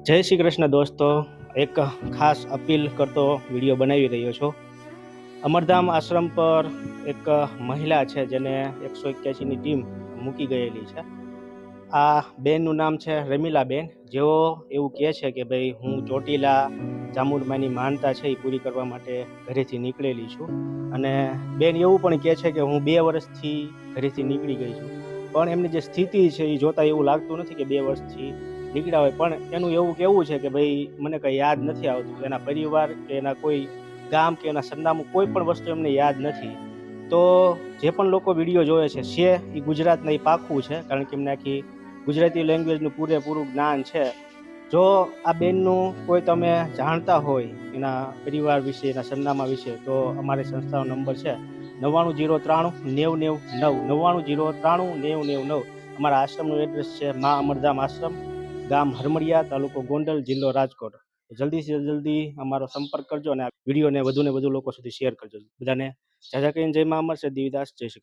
જય શ્રી કૃષ્ણ દોસ્તો, એક ખાસ અપીલ કરતો વિડીયો બનાવી રહ્યો છો। અમરધામ આશ્રમ પર એક મહિલા છે જેને 181ની ટીમ મૂકી ગયેલી છે। આ બેનનું નામ છે રમીલાબેન, જેઓ એવું કહે છે કે ભાઈ હું ચોટીલા ચામુંડમાની માનતા છે એ પૂરી કરવા માટે ઘરેથી નીકળેલી છું। અને બેન એવું પણ કહે છે કે હું 2 વર્ષથી ઘરેથી નીકળી ગઈ છું, પણ એમની જે સ્થિતિ છે એ જોતાં એવું લાગતું નથી કે 2 વર્ષથી નીકળ્યા હોય। પણ એનું એવું કહેવું છે કે ભાઈ મને કંઈ યાદ નથી આવતું, એના પરિવાર કે એના કોઈ ગામ કે એના સરનામું કોઈ પણ વસ્તુ એમને યાદ નથી। તો જે પણ લોકો વિડીયો જોવે છે એ ગુજરાતના એ પાક્કું છે, કારણ કે એમને આખી ગુજરાતી લેંગ્વેજનું પૂરેપૂરું જ્ઞાન છે। જો આ બેનનું કોઈ તમે જાણતા હોય એના પરિવાર વિશે, એના સરનામા વિશે, તો અમારી સંસ્થાનો નંબર છે 99030909 99030909। અમારા આશ્રમનું એડ્રેસ છે મા અમરધામ આશ્રમ, ગામ હરમડિયા, તાલુકો ગોંડલ, જિલ્લો રાજકોટ। જલ્દીથી જલ્દી અમારો સંપર્ક કરજો અને આ વિડીયોને વધુને વધુ લોકો સુધી શેર કરજો। બધાને જાજા કરીને જય મા અમર, છે દેવીદાસ, જય શ્રી કૃષ્ણ।